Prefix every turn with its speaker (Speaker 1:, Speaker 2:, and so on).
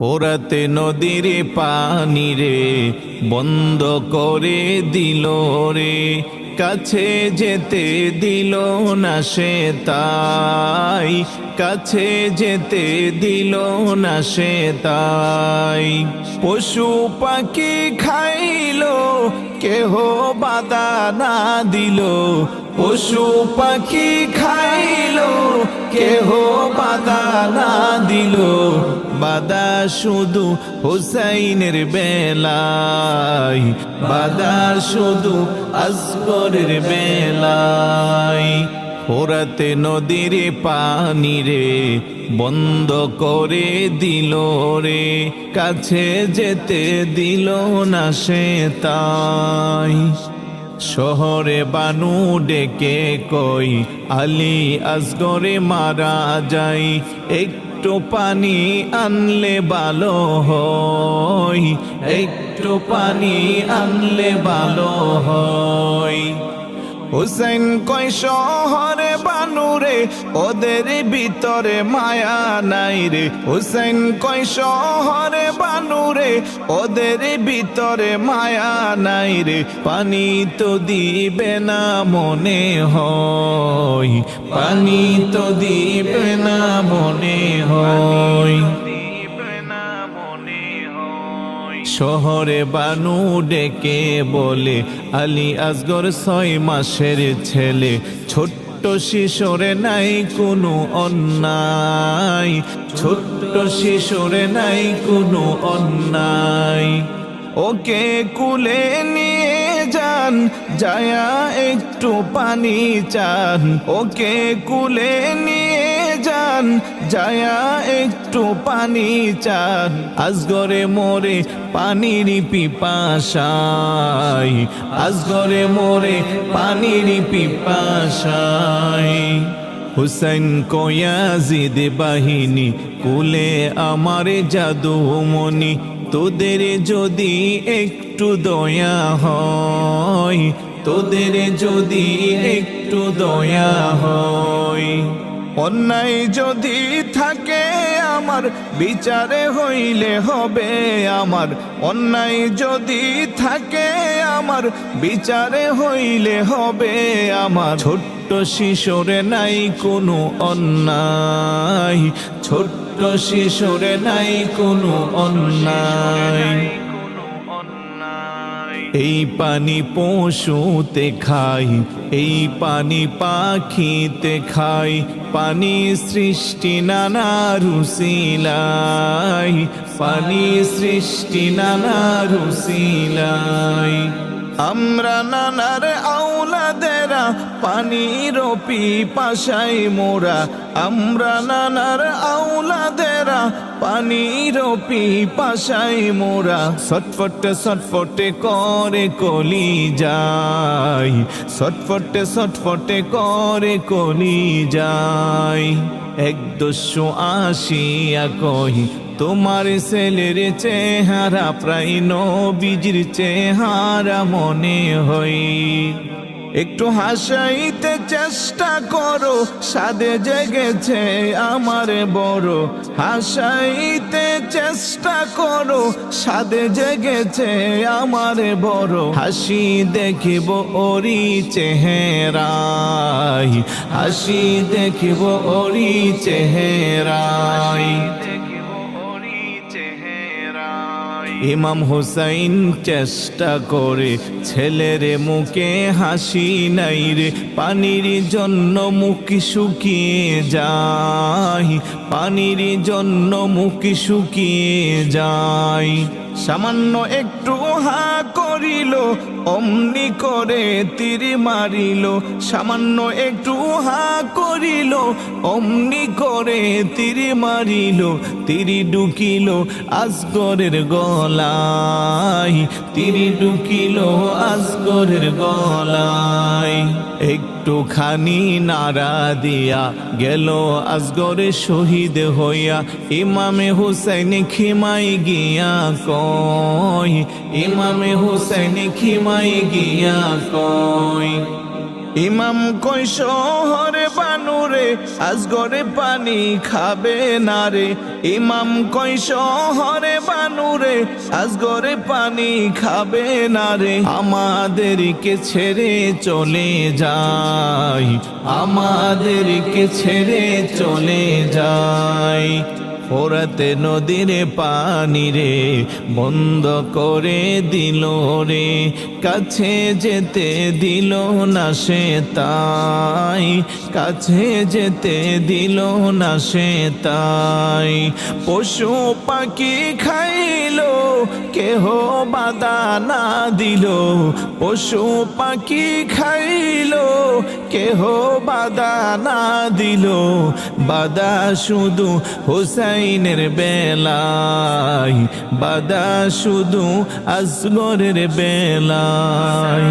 Speaker 1: ওরাতে নদীর পানি রে বন্ধ করে দিল রে, কাছে যেতে দিল না সে তাই, কাছে যেতে দিল না সে তাই। পশু পাখি খাইলো কেহ বাধা না দিল, পশু পাখি খাইলো কেহ বাধা না দিল, বাধা শুধু হুসাইনের বেলায়, বাধা শুধু আসগরের বেলায়। ফোরাতে নদীর পানি রে বন্ধ করে দিল রে, কাছে যেতে দিল না সে তাই। শহরে বানু ডেকে কই আলী আসগরে মারা যাই, একটু পানি আনলে ভালো হয়, একটু পানি আনলে ভালো হয়। হুসেন কই শহরে বানুরে ওদের ভিতরে মায়া নাই রে, হুসেন কই শহরে বানুরে ওদের ভিতরে মায়া নাই রে, পানি তো দিবে না মনে হয়, পানি তো দিবে না মনে হয়। শহরে বানু ডেকে বলে আলী আসগর 6 মাসের ছেলে, ছোট্ট শিশুরে নাই কোনো অন্যায়, ছোট্ট শিশুরে নাই কোনো অন্যায়। ওকে কুলে নিয়ে যান যায়া একটু পানি চান, ওকে কুলে নিয়ে যান যায়া একটু পানি চান। আসগরে মোরে পানির পিপাসায়, আসগরে মোরে পানির পিপাসায়। হুসাইন কয়াজিদ বাহিনী কুলে আমার জাদুমণি, তোদের যদি একটু দয়া হয়, তোদের যদি একটু দয়া হয়। অন্যায় যদি থাকে আমার বিচারে হইলে হবে আমার, অন্যায় যদি থাকে আমার বিচারে হইলে হবে আমার। ছোট্ট শিশুরে নাই কোনো অন্যায়, ছোট্ট শিশুরে নাই কোনো অন্যায়। এই পানি পশুতে খাই, এই পানি পাখিতে খাই, পানি সৃষ্টি নানা রুসিলাই, পানি সৃষ্টি নানা রুসিলাই। আমরা নানার আওলাদেরা পানির পিপাসায় মোরা, আমরা নানার আওলাদেরা পানির পিপাসায় মোরা। ছটফটে ছটফটে করে কলি যায়, ছটফটে ছটফটে করে কলি যায়। 180 কই তোমার ছেলের চেহারা প্রায় নবীজির চেহারা মনে হয়। একটু হাসাইতে চেষ্টা করো, সাদে জেগেছে আমার বড়, হাসাইতে চেষ্টা করো, সাদে জেগেছে আমার বড়। হাসি দেখিব ওরি চেহারায়, হাসি দেখিব ওরি চেহারায়। ইমাম হুসাইন চেষ্টা করে ছেলের মুখে হাসি নাই রে, পানির জন্য মুখ শুকিয়ে যায়, পানির জন্য মুখ শুকিয়ে যায়। সামান্য একটু হা করিল অমনি করে তীর মারিল, সামান্য একটু হা করিল অমনি করে তীর মারিল। তীর ঢুকিল আসগরের গলায়, তীর ঢুকিল আসগরের গলায়। একটুখানি নাড়া দিয়া গেল আসগরে শহীদ হইয়া, ইমামে হুসাইন খিমাই গিয়া কয়, ইমামে হুসাইন খিমাই গিয়া কয়। ইমাম কই শহরে বানুরে আজগরে পানি খাবে না রে ইমাম কই শহরে বানুরে আজগরে পানি খাবে না রে আমাদেরকে ছেড়ে চলে যায় আমাদেরকে ছেড়ে চলে যায় ফোরাতে নদীর পানি রে বন্ধ করে দিল রে কাছে যেতে দিল না সে তাই কাছে যেতে দিল না সে তাই পশু পাখি খাইলো কেহ বাধা না দিল পশু পাখি খাইলো কেহ বাধা না দিল বাধা শুধু হুসাইনের বেলায় বাধা শুধু আসগরের বেলায়